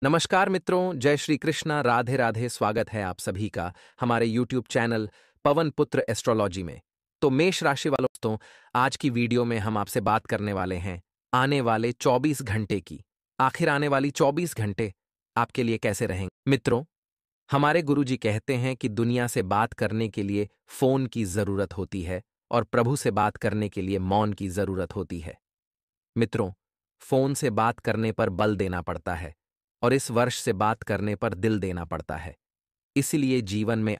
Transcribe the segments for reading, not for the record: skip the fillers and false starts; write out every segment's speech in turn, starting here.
नमस्कार मित्रों, जय श्री कृष्णा, राधे राधे। स्वागत है आप सभी का हमारे YouTube चैनल पवन पुत्र एस्ट्रोलॉजी में। तो मेष राशि वालों दोस्तों, आज की वीडियो में हम आपसे बात करने वाले हैं आने वाले 24 घंटे की। आखिर आने वाली 24 घंटे आपके लिए कैसे रहेंगे? मित्रों, हमारे गुरुजी कहते हैं कि दुनिया से बात करने के लिए फोन की जरूरत होती है और प्रभु से बात करने के लिए मौन की जरूरत होती है। मित्रों, फोन से बात करने पर बल देना पड़ता है और इस वर्ष से बात करने पर दिल देना पड़ता है। इसलिए जीवन में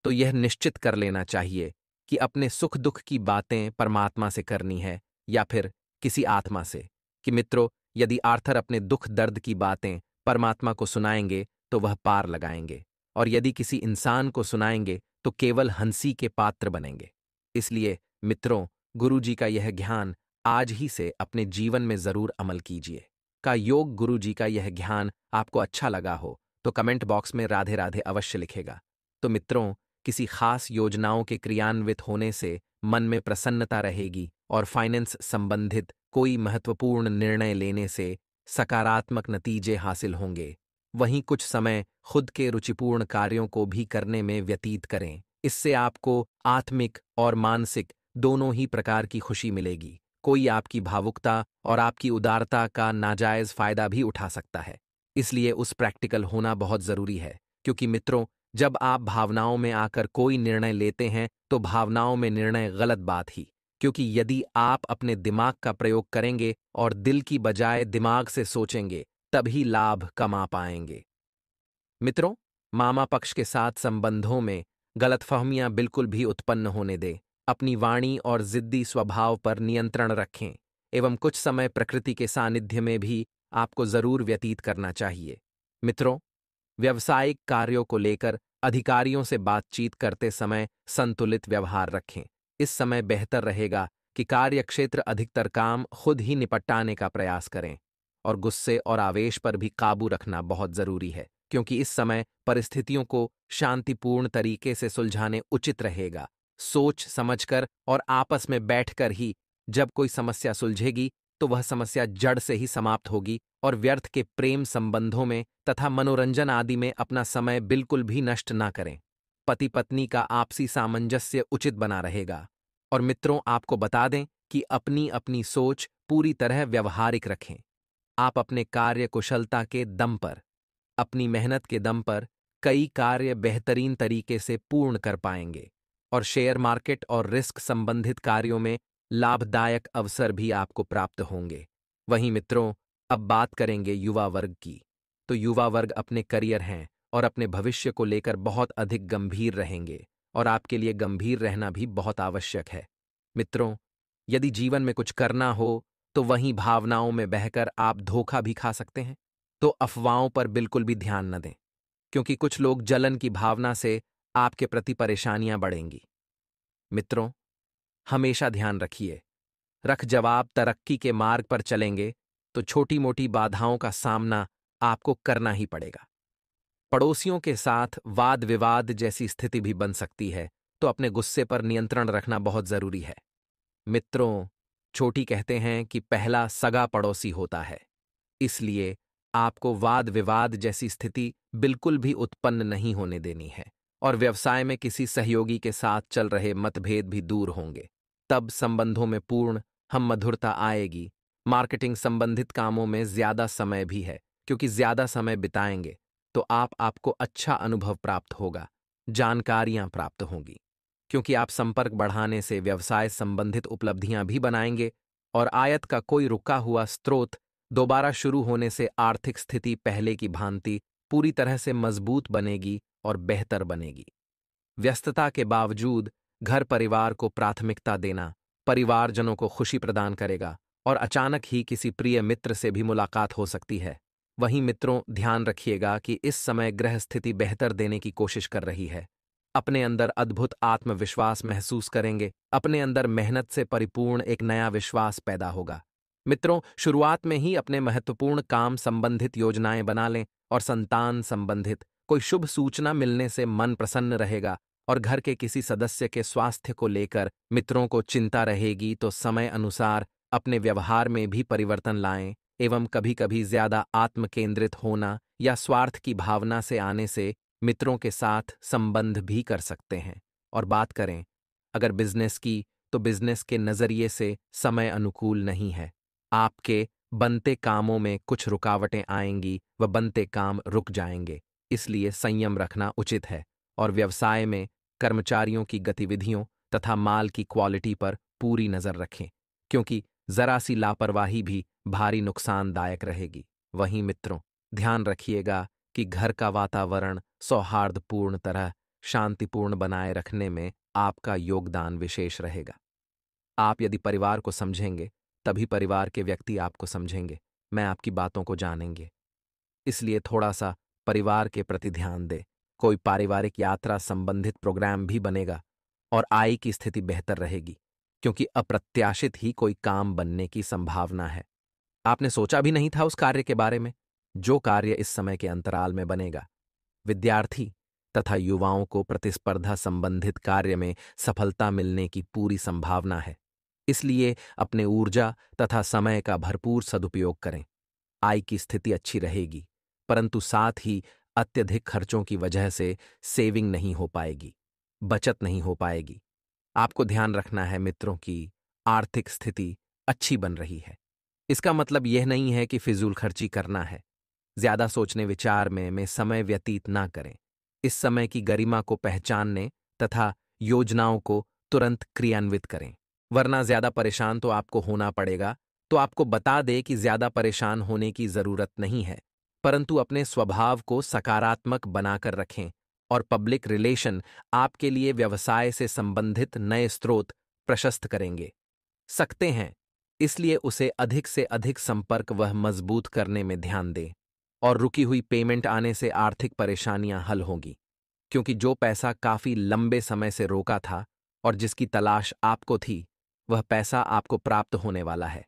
तो यह निश्चित कर लेना चाहिए कि अपने सुख दुख की बातें परमात्मा से करनी है या फिर किसी आत्मा से। कि मित्रों, यदि आर्थर अपने दुख दर्द की बातें परमात्मा को सुनाएंगे तो वह पार लगाएंगे, और यदि किसी इंसान को सुनाएंगे तो केवल हंसी के पात्र बनेंगे। इसलिए मित्रों, गुरुजी का यह ज्ञान आज ही से अपने जीवन में जरूर अमल कीजिए। का योग गुरुजी का यह ज्ञान आपको अच्छा लगा हो तो कमेंट बॉक्स में राधे राधे अवश्य लिखेगा। तो मित्रों, किसी खास योजनाओं के क्रियान्वित होने से मन में प्रसन्नता रहेगी और फाइनेंस संबंधित कोई महत्वपूर्ण निर्णय लेने से सकारात्मक नतीजे हासिल होंगे। वहीं कुछ समय खुद के रुचिपूर्ण कार्यों को भी करने में व्यतीत करें। इससे आपको आत्मिक और मानसिक दोनों ही प्रकार की खुशी मिलेगी। कोई आपकी भावुकता और आपकी उदारता का नाजायज फायदा भी उठा सकता है, इसलिए उस प्रैक्टिकल होना बहुत जरूरी है। क्योंकि मित्रों, जब आप भावनाओं में आकर कोई निर्णय लेते हैं तो भावनाओं में निर्णय गलत बात ही, क्योंकि यदि आप अपने दिमाग का प्रयोग करेंगे और दिल की बजाय दिमाग से सोचेंगे तभी लाभ कमा पाएंगे। मित्रों, मामा पक्ष के साथ संबंधों में गलतफहमियां बिल्कुल भी उत्पन्न होने दें। अपनी वाणी और जिद्दी स्वभाव पर नियंत्रण रखें एवं कुछ समय प्रकृति के सानिध्य में भी आपको जरूर व्यतीत करना चाहिए। मित्रों, व्यावसायिक कार्यों को लेकर अधिकारियों से बातचीत करते समय संतुलित व्यवहार रखें। इस समय बेहतर रहेगा कि कार्यक्षेत्र अधिकतर काम खुद ही निपटाने का प्रयास करें और गुस्से और आवेश पर भी काबू रखना बहुत जरूरी है, क्योंकि इस समय परिस्थितियों को शांतिपूर्ण तरीके से सुलझाने उचित रहेगा। सोच समझकर और आपस में बैठकर ही जब कोई समस्या सुलझेगी तो वह समस्या जड़ से ही समाप्त होगी और व्यर्थ के प्रेम संबंधों में तथा मनोरंजन आदि में अपना समय बिल्कुल भी नष्ट ना करें। पति पत्नी का आपसी सामंजस्य उचित बना रहेगा। और मित्रों, आपको बता दें कि अपनी अपनी सोच पूरी तरह व्यावहारिक रखें। आप अपने कार्य कुशलता के दम पर, अपनी मेहनत के दम पर कई कार्य बेहतरीन तरीके से पूर्ण कर पाएंगे और शेयर मार्केट और रिस्क संबंधित कार्यों में लाभदायक अवसर भी आपको प्राप्त होंगे। वहीं मित्रों, अब बात करेंगे युवा वर्ग की। तो युवा वर्ग अपने करियर हैं और अपने भविष्य को लेकर बहुत अधिक गंभीर रहेंगे और आपके लिए गंभीर रहना भी बहुत आवश्यक है। मित्रों, यदि जीवन में कुछ करना हो तो वहीं भावनाओं में बहकर आप धोखा भी खा सकते हैं। तो अफवाहों पर बिल्कुल भी ध्यान न दें, क्योंकि कुछ लोग जलन की भावना से आपके प्रति परेशानियां बढ़ेंगी। मित्रों, हमेशा ध्यान रखिए, रख जवाब तरक्की के मार्ग पर चलेंगे तो छोटी मोटी बाधाओं का सामना आपको करना ही पड़ेगा। पड़ोसियों के साथ वाद विवाद जैसी स्थिति भी बन सकती है, तो अपने गुस्से पर नियंत्रण रखना बहुत जरूरी है। मित्रों, छोटी कहते हैं कि पहला सगा पड़ोसी होता है, इसलिए आपको वाद विवाद जैसी स्थिति बिल्कुल भी उत्पन्न नहीं होने देनी है और व्यवसाय में किसी सहयोगी के साथ चल रहे मतभेद भी दूर होंगे। तब संबंधों में पूर्ण हम मधुरता आएगी। मार्केटिंग संबंधित कामों में ज्यादा समय भी है, क्योंकि ज्यादा समय बिताएंगे तो आपको अच्छा अनुभव प्राप्त होगा, जानकारियां प्राप्त होंगी, क्योंकि आप संपर्क बढ़ाने से व्यवसाय संबंधित उपलब्धियां भी बनाएंगे और आयत का कोई रुका हुआ स्रोत दोबारा शुरू होने से आर्थिक स्थिति पहले की भांति पूरी तरह से मजबूत बनेगी और बेहतर बनेगी। व्यस्तता के बावजूद घर परिवार को प्राथमिकता देना परिवारजनों को खुशी प्रदान करेगा और अचानक ही किसी प्रिय मित्र से भी मुलाकात हो सकती है। वहीं मित्रों, ध्यान रखिएगा कि इस समय ग्रह स्थिति बेहतर देने की कोशिश कर रही है। अपने अंदर अद्भुत आत्मविश्वास महसूस करेंगे। अपने अंदर मेहनत से परिपूर्ण एक नया विश्वास पैदा होगा। मित्रों, शुरुआत में ही अपने महत्वपूर्ण काम संबंधित योजनाएं बना लें और संतान संबंधित कोई शुभ सूचना मिलने से मन प्रसन्न रहेगा। और घर के किसी सदस्य के स्वास्थ्य को लेकर मित्रों को चिंता रहेगी, तो समय अनुसार अपने व्यवहार में भी परिवर्तन लाएं एवं कभी-कभी ज्यादा आत्मकेंद्रित होना या स्वार्थ की भावना से आने से मित्रों के साथ संबंध भी कर सकते हैं। और बात करें अगर बिजनेस की, तो बिजनेस के नजरिए से समय अनुकूल नहीं है। आपके बनते कामों में कुछ रुकावटें आएंगी व बनते काम रुक जाएंगे, इसलिए संयम रखना उचित है। और व्यवसाय में कर्मचारियों की गतिविधियों तथा माल की क्वालिटी पर पूरी नजर रखें, क्योंकि जरा सी लापरवाही भी भारी नुकसानदायक रहेगी। वहीं मित्रों, ध्यान रखिएगा कि घर का वातावरण सौहार्दपूर्ण तरह शांतिपूर्ण बनाए रखने में आपका योगदान विशेष रहेगा। आप यदि परिवार को समझेंगे, तभी परिवार के व्यक्ति आपको समझेंगे, मैं आपकी बातों को जानेंगे। इसलिए थोड़ा सा परिवार के प्रति ध्यान दें। कोई पारिवारिक यात्रा संबंधित प्रोग्राम भी बनेगा और आय की स्थिति बेहतर रहेगी, क्योंकि अप्रत्याशित ही कोई काम बनने की संभावना है। आपने सोचा भी नहीं था उस कार्य के बारे में, जो कार्य इस समय के अंतराल में बनेगा। विद्यार्थी तथा युवाओं को प्रतिस्पर्धा संबंधित कार्य में सफलता मिलने की पूरी संभावना है। इसलिए अपने ऊर्जा तथा समय का भरपूर सदुपयोग करें। आय की स्थिति अच्छी रहेगी, परंतु साथ ही अत्यधिक खर्चों की वजह से सेविंग नहीं हो पाएगी, बचत नहीं हो पाएगी। आपको ध्यान रखना है मित्रों की आर्थिक स्थिति अच्छी बन रही है। इसका मतलब यह नहीं है कि फिजूल खर्ची करना है। ज्यादा सोचने विचार में समय व्यतीत ना करें। इस समय की गरिमा को पहचानने तथा योजनाओं को तुरंत क्रियान्वित करें, वरना ज्यादा परेशान तो आपको होना पड़ेगा। तो आपको बता दे कि ज्यादा परेशान होने की जरूरत नहीं है, परंतु अपने स्वभाव को सकारात्मक बनाकर रखें और पब्लिक रिलेशन आपके लिए व्यवसाय से संबंधित नए स्रोत प्रशस्त करेंगे सकते हैं। इसलिए उसे अधिक से अधिक संपर्क वह मजबूत करने में ध्यान दें। और रुकी हुई पेमेंट आने से आर्थिक परेशानियां हल होंगी, क्योंकि जो पैसा काफी लंबे समय से रोका था और जिसकी तलाश आपको थी, वह पैसा आपको प्राप्त होने वाला है।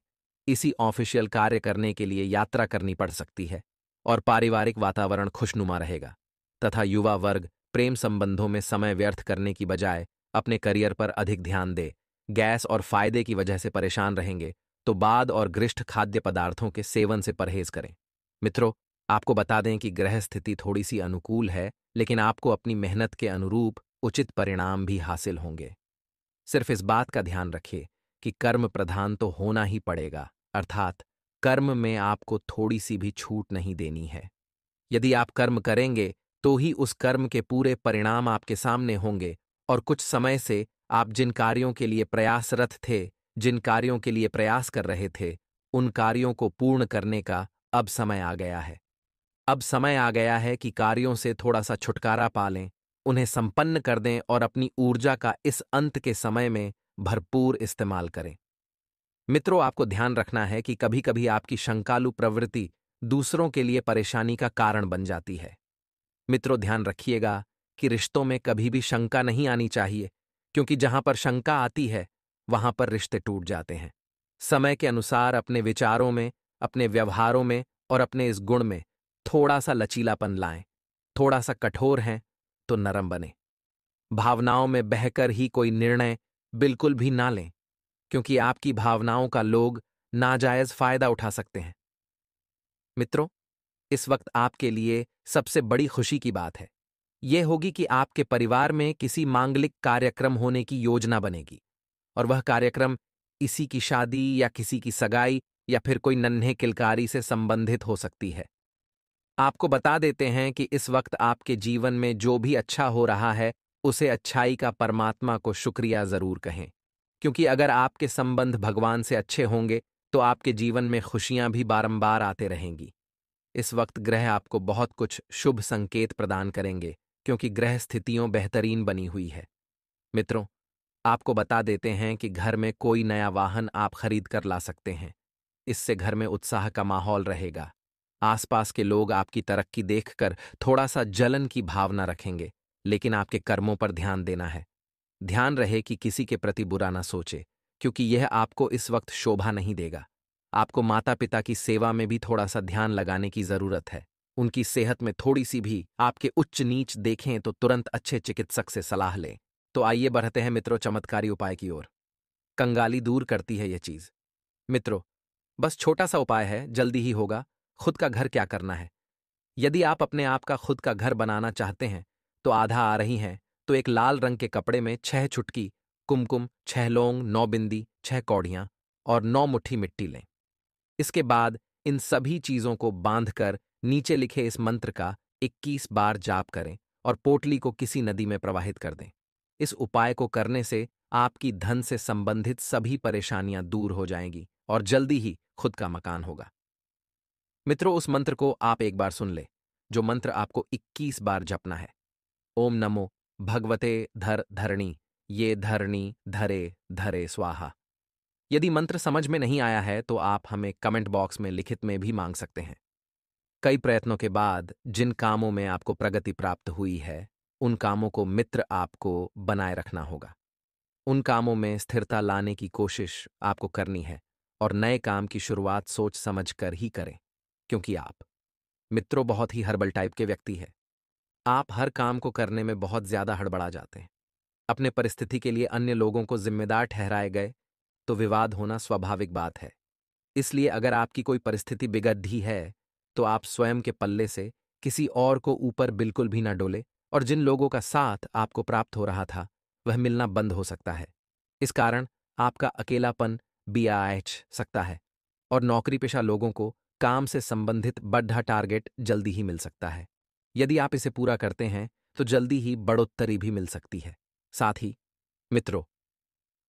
इसी ऑफिशियल कार्य करने के लिए यात्रा करनी पड़ सकती है और पारिवारिक वातावरण खुशनुमा रहेगा तथा युवा वर्ग प्रेम संबंधों में समय व्यर्थ करने की बजाय अपने करियर पर अधिक ध्यान दे। गैस और फायदे की वजह से परेशान रहेंगे तो बाद और गृष्ट खाद्य पदार्थों के सेवन से परहेज करें। मित्रों, आपको बता दें कि ग्रह स्थिति थोड़ी सी अनुकूल है, लेकिन आपको अपनी मेहनत के अनुरूप उचित परिणाम भी हासिल होंगे। सिर्फ इस बात का ध्यान रखिए कि कर्म प्रधान तो होना ही पड़ेगा, अर्थात कर्म में आपको थोड़ी सी भी छूट नहीं देनी है। यदि आप कर्म करेंगे तो ही उस कर्म के पूरे परिणाम आपके सामने होंगे। और कुछ समय से आप जिन कार्यों के लिए प्रयासरत थे, जिन कार्यों के लिए प्रयास कर रहे थे, उन कार्यों को पूर्ण करने का अब समय आ गया है। अब समय आ गया है कि कार्यों से थोड़ा सा छुटकारा पा लें, उन्हें संपन्न कर दें और अपनी ऊर्जा का इस अंत के समय में भरपूर इस्तेमाल करें। मित्रों, आपको ध्यान रखना है कि कभी-कभी आपकी शंकालु प्रवृत्ति दूसरों के लिए परेशानी का कारण बन जाती है। मित्रों, ध्यान रखिएगा कि रिश्तों में कभी भी शंका नहीं आनी चाहिए, क्योंकि जहां पर शंका आती है, वहां पर रिश्ते टूट जाते हैं। समय के अनुसार अपने विचारों में, अपने व्यवहारों में और अपने इस गुण में थोड़ा सा लचीलापन लाएं। थोड़ा सा कठोर हैं तो नरम बने। भावनाओं में बहकर ही कोई निर्णय बिल्कुल भी ना लें, क्योंकि आपकी भावनाओं का लोग नाजायज फायदा उठा सकते हैं। मित्रों, इस वक्त आपके लिए सबसे बड़ी खुशी की बात है यह होगी कि आपके परिवार में किसी मांगलिक कार्यक्रम होने की योजना बनेगी। और वह कार्यक्रम इसी की शादी या किसी की सगाई या फिर कोई नन्हे किलकारी से संबंधित हो सकती है। आपको बता देते हैं कि इस वक्त आपके जीवन में जो भी अच्छा हो रहा है, उसे अच्छाई का परमात्मा को शुक्रिया जरूर कहें, क्योंकि अगर आपके संबंध भगवान से अच्छे होंगे तो आपके जीवन में खुशियां भी बारंबार आते रहेंगी। इस वक्त ग्रह आपको बहुत कुछ शुभ संकेत प्रदान करेंगे, क्योंकि ग्रह स्थितियों बेहतरीन बनी हुई है। मित्रों, आपको बता देते हैं कि घर में कोई नया वाहन आप खरीद कर ला सकते हैं। इससे घर में उत्साह का माहौल रहेगा। आसपास के लोग आपकी तरक्की देखकर थोड़ा सा जलन की भावना रखेंगे, लेकिन आपके कर्मों पर ध्यान देना है। ध्यान रहे कि किसी के प्रति बुरा ना सोचे, क्योंकि यह आपको इस वक्त शोभा नहीं देगा। आपको माता पिता की सेवा में भी थोड़ा सा ध्यान लगाने की जरूरत है। उनकी सेहत में थोड़ी सी भी आपके उच्च नीच देखें तो तुरंत अच्छे चिकित्सक से सलाह लें। तो आइए बढ़ते हैं मित्रों चमत्कारी उपाय की ओर। कंगाली दूर करती है यह चीज। मित्रों, बस छोटा सा उपाय है, जल्दी ही होगा। खुद का घर क्या करना है? यदि आप अपने आप का खुद का घर बनाना चाहते हैं, तो आधा आ रही हैं, तो एक लाल रंग के कपड़े में 6 चुटकी कुमकुम, 6 लौंग, 9 बिंदी, 6 कौड़ियां और 9 मुट्ठी मिट्टी लें। इसके बाद इन सभी चीजों को बांधकर नीचे लिखे इस मंत्र का 21 बार जाप करें और पोटली को किसी नदी में प्रवाहित कर दें। इस उपाय को करने से आपकी धन से संबंधित सभी परेशानियां दूर हो जाएंगी और जल्दी ही खुद का मकान होगा। मित्रों, उस मंत्र को आप एक बार सुन ले, जो मंत्र आपको 21 बार जपना है। ओम नमो भगवते धर धरणी, ये धरणी धरे धरे स्वाहा। यदि मंत्र समझ में नहीं आया है तो आप हमें कमेंट बॉक्स में लिखित में भी मांग सकते हैं। कई प्रयत्नों के बाद जिन कामों में आपको प्रगति प्राप्त हुई है, उन कामों को मित्र आपको बनाए रखना होगा। उन कामों में स्थिरता लाने की कोशिश आपको करनी है और नए काम की शुरुआत सोच समझ कर ही करें, क्योंकि आप मित्रों बहुत ही हर्बल टाइप के व्यक्ति हैं। आप हर काम को करने में बहुत ज्यादा हड़बड़ा जाते हैं। अपने परिस्थिति के लिए अन्य लोगों को जिम्मेदार ठहराए गए तो विवाद होना स्वाभाविक बात है। इसलिए अगर आपकी कोई परिस्थिति बिगड़ी है, तो आप स्वयं के पल्ले से किसी और को ऊपर बिल्कुल भी ना डोले और जिन लोगों का साथ आपको प्राप्त हो रहा था, वह मिलना बंद हो सकता है। इस कारण आपका अकेलापन भी आ सकता है और नौकरी पेशा लोगों को काम से संबंधित बड़ा टारगेट जल्दी ही मिल सकता है। यदि आप इसे पूरा करते हैं, तो जल्दी ही बढ़ोत्तरी भी मिल सकती है। साथ ही मित्रों,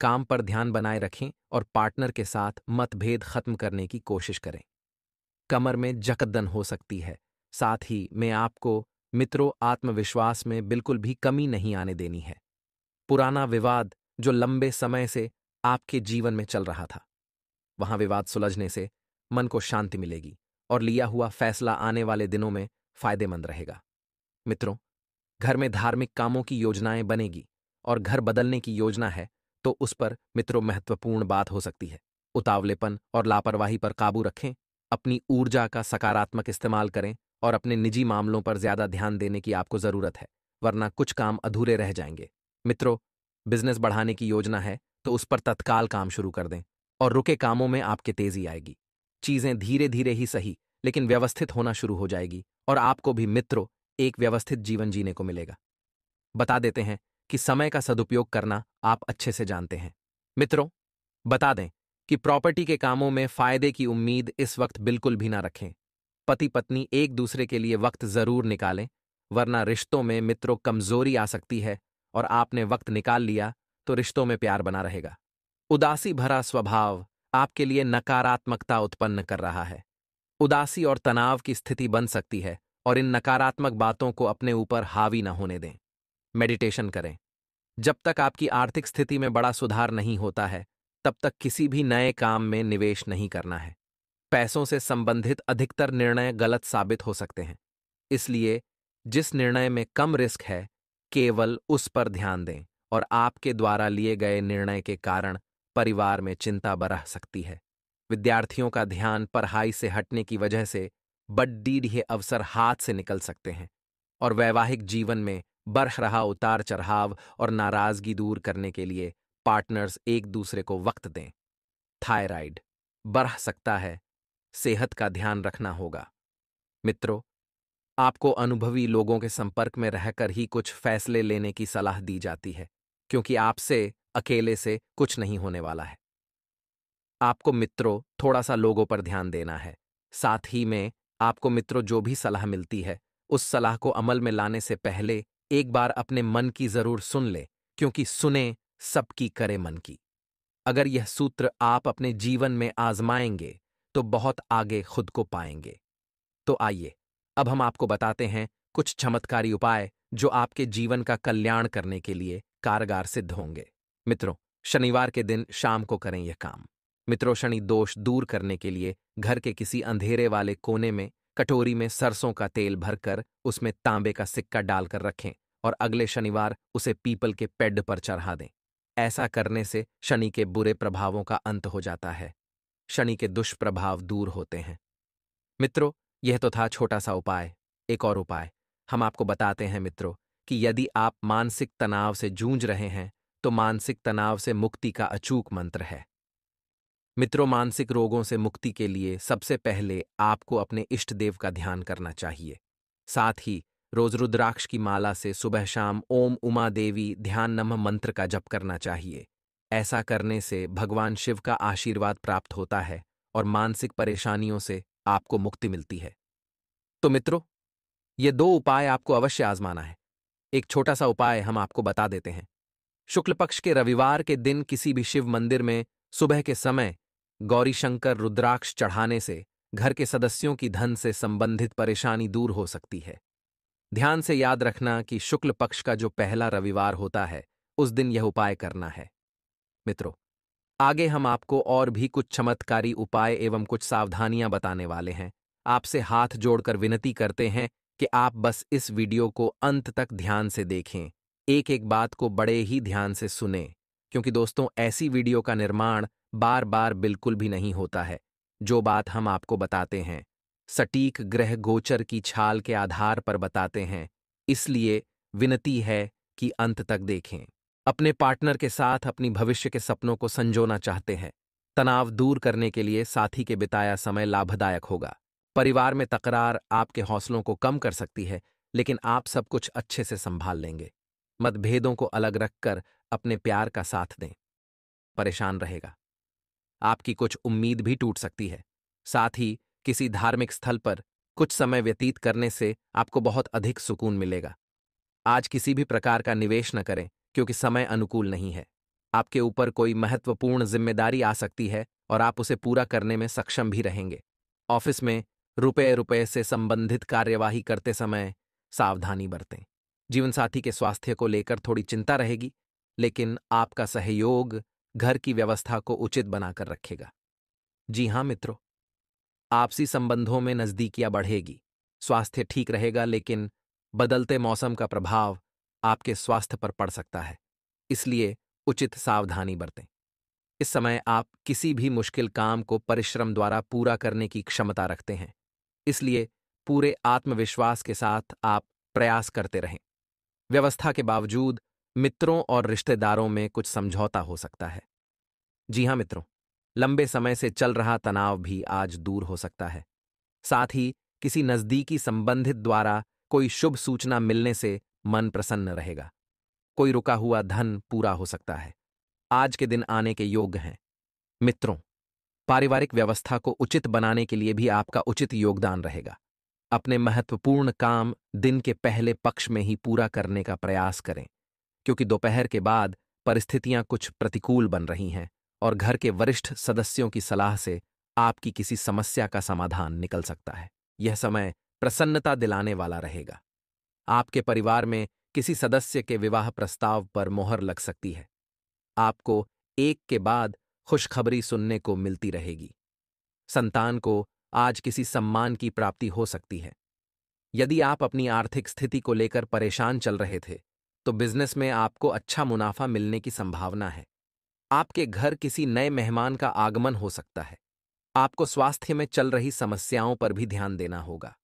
काम पर ध्यान बनाए रखें और पार्टनर के साथ मतभेद खत्म करने की कोशिश करें। कमर में जकड़न हो सकती है, साथ ही में आपको मित्रों आत्मविश्वास में बिल्कुल भी कमी नहीं आने देनी है। पुराना विवाद जो लंबे समय से आपके जीवन में चल रहा था, वहां विवाद सुलझने से मन को शांति मिलेगी और लिया हुआ फैसला आने वाले दिनों में फायदेमंद रहेगा। मित्रों, घर में धार्मिक कामों की योजनाएं बनेगी और घर बदलने की योजना है, तो उस पर मित्रों महत्वपूर्ण बात हो सकती है। उतावलेपन और लापरवाही पर काबू रखें, अपनी ऊर्जा का सकारात्मक इस्तेमाल करें और अपने निजी मामलों पर ज्यादा ध्यान देने की आपको जरूरत है, वरना कुछ काम अधूरे रह जाएंगे। मित्रों, बिजनेस बढ़ाने की योजना है तो उस पर तत्काल काम शुरू कर दें और रुके कामों में आपके तेजी आएगी। चीजें धीरे धीरे ही सही, लेकिन व्यवस्थित होना शुरू हो जाएगी और आपको भी मित्रों एक व्यवस्थित जीवन जीने को मिलेगा। बता देते हैं कि समय का सदुपयोग करना आप अच्छे से जानते हैं। मित्रों, बता दें कि प्रॉपर्टी के कामों में फायदे की उम्मीद इस वक्त बिल्कुल भी ना रखें। पति पत्नी एक दूसरे के लिए वक्त जरूर निकालें, वरना रिश्तों में मित्रों कमजोरी आ सकती है और आपने वक्त निकाल लिया तो रिश्तों में प्यार बना रहेगा। उदासी भरा स्वभाव आपके लिए नकारात्मकता उत्पन्न कर रहा है। उदासी और तनाव की स्थिति बन सकती है और इन नकारात्मक बातों को अपने ऊपर हावी न होने दें। मेडिटेशन करें। जब तक आपकी आर्थिक स्थिति में बड़ा सुधार नहीं होता है, तब तक किसी भी नए काम में निवेश नहीं करना है। पैसों से संबंधित अधिकतर निर्णय गलत साबित हो सकते हैं, इसलिए जिस निर्णय में कम रिस्क है, केवल उस पर ध्यान दें और आपके द्वारा लिए गए निर्णय के कारण परिवार में चिंता बढ़ सकती है। विद्यार्थियों का ध्यान पढ़ाई से हटने की वजह से बड्डी अवसर हाथ से निकल सकते हैं और वैवाहिक जीवन में बढ़ रहा उतार चढ़ाव और नाराजगी दूर करने के लिए पार्टनर्स एक दूसरे को वक्त दें। थायराइड बढ़ सकता है, सेहत का ध्यान रखना होगा। मित्रों, आपको अनुभवी लोगों के संपर्क में रहकर ही कुछ फैसले लेने की सलाह दी जाती है, क्योंकि आपसे अकेले से कुछ नहीं होने वाला है। आपको मित्रों थोड़ा सा लोगों पर ध्यान देना है। साथ ही में आपको मित्रों जो भी सलाह मिलती है, उस सलाह को अमल में लाने से पहले एक बार अपने मन की जरूर सुन ले, क्योंकि सुने सबकी करे मन की। अगर यह सूत्र आप अपने जीवन में आजमाएंगे तो बहुत आगे खुद को पाएंगे। तो आइए अब हम आपको बताते हैं कुछ चमत्कारी उपाय जो आपके जीवन का कल्याण करने के लिए कारगर सिद्ध होंगे। मित्रों, शनिवार के दिन शाम को करें यह काम। मित्रों, शनि दोष दूर करने के लिए घर के किसी अंधेरे वाले कोने में कटोरी में सरसों का तेल भरकर उसमें तांबे का सिक्का डालकर रखें और अगले शनिवार उसे पीपल के पेड़ पर चढ़ा दें। ऐसा करने से शनि के बुरे प्रभावों का अंत हो जाता है, शनि के दुष्प्रभाव दूर होते हैं। मित्रों, यह तो था छोटा सा उपाय। एक और उपाय हम आपको बताते हैं मित्रों, कि यदि आप मानसिक तनाव से जूझ रहे हैं, तो मानसिक तनाव से मुक्ति का अचूक मंत्र है मित्रों, मानसिक रोगों से मुक्ति के लिए सबसे पहले आपको अपने इष्ट देव का ध्यान करना चाहिए। साथ ही रोज रुद्राक्ष की माला से सुबह शाम ओम उमा देवी ध्यान नमः मंत्र का जप करना चाहिए। ऐसा करने से भगवान शिव का आशीर्वाद प्राप्त होता है और मानसिक परेशानियों से आपको मुक्ति मिलती है। तो मित्रों, ये दो उपाय आपको अवश्य आजमाना है। एक छोटा सा उपाय हम आपको बता देते हैं। शुक्ल पक्ष के रविवार के दिन किसी भी शिव मंदिर में सुबह के समय गौरी शंकर रुद्राक्ष चढ़ाने से घर के सदस्यों की धन से संबंधित परेशानी दूर हो सकती है। ध्यान से याद रखना कि शुक्ल पक्ष का जो पहला रविवार होता है उस दिन यह उपाय करना है। मित्रों, आगे हम आपको और भी कुछ चमत्कारी उपाय एवं कुछ सावधानियां बताने वाले हैं। आपसे हाथ जोड़कर विनती करते हैं कि आप बस इस वीडियो को अंत तक ध्यान से देखें, एक एक बात को बड़े ही ध्यान से सुनें, क्योंकि दोस्तों ऐसी वीडियो का निर्माण बार बार बिल्कुल भी नहीं होता है। जो बात हम आपको बताते हैं सटीक ग्रह गोचर की छाल के आधार पर बताते हैं, इसलिए विनती है कि अंत तक देखें। अपने पार्टनर के साथ अपनी भविष्य के सपनों को संजोना चाहते हैं, तनाव दूर करने के लिए साथी के बिताया समय लाभदायक होगा। परिवार में तकरार आपके हौसलों को कम कर सकती है, लेकिन आप सब कुछ अच्छे से संभाल लेंगे। मतभेदों को अलग रखकर अपने प्यार का साथ दें। परेशान रहेगा, आपकी कुछ उम्मीद भी टूट सकती है। साथ ही किसी धार्मिक स्थल पर कुछ समय व्यतीत करने से आपको बहुत अधिक सुकून मिलेगा। आज किसी भी प्रकार का निवेश न करें, क्योंकि समय अनुकूल नहीं है। आपके ऊपर कोई महत्वपूर्ण जिम्मेदारी आ सकती है और आप उसे पूरा करने में सक्षम भी रहेंगे। ऑफिस में रुपये से संबंधित कार्यवाही करते समय सावधानी बरतें। जीवनसाथी के स्वास्थ्य को लेकर थोड़ी चिंता रहेगी, लेकिन आपका सहयोग घर की व्यवस्था को उचित बनाकर रखेगा। जी हाँ मित्रों, आपसी संबंधों में नजदीकियां बढ़ेगी। स्वास्थ्य ठीक रहेगा, लेकिन बदलते मौसम का प्रभाव आपके स्वास्थ्य पर पड़ सकता है, इसलिए उचित सावधानी बरतें। इस समय आप किसी भी मुश्किल काम को परिश्रम द्वारा पूरा करने की क्षमता रखते हैं, इसलिए पूरे आत्मविश्वास के साथ आप प्रयास करते रहें। व्यवस्था के बावजूद मित्रों और रिश्तेदारों में कुछ समझौता हो सकता है। जी हाँ मित्रों, लंबे समय से चल रहा तनाव भी आज दूर हो सकता है। साथ ही किसी नजदीकी संबंधित द्वारा कोई शुभ सूचना मिलने से मन प्रसन्न रहेगा। कोई रुका हुआ धन पूरा हो सकता है। आज के दिन आने के योग्य हैं। मित्रों, पारिवारिक व्यवस्था को उचित बनाने के लिए भी आपका उचित योगदान रहेगा। अपने महत्वपूर्ण काम दिन के पहले पक्ष में ही पूरा करने का प्रयास करें, क्योंकि दोपहर के बाद परिस्थितियां कुछ प्रतिकूल बन रही हैं और घर के वरिष्ठ सदस्यों की सलाह से आपकी किसी समस्या का समाधान निकल सकता है। यह समय प्रसन्नता दिलाने वाला रहेगा। आपके परिवार में किसी सदस्य के विवाह प्रस्ताव पर मोहर लग सकती है। आपको एक के बाद खुशखबरी सुनने को मिलती रहेगी। संतान को आज किसी सम्मान की प्राप्ति हो सकती है। यदि आप अपनी आर्थिक स्थिति को लेकर परेशान चल रहे थे, तो बिजनेस में आपको अच्छा मुनाफा मिलने की संभावना है। आपके घर किसी नए मेहमान का आगमन हो सकता है। आपको स्वास्थ्य में चल रही समस्याओं पर भी ध्यान देना होगा।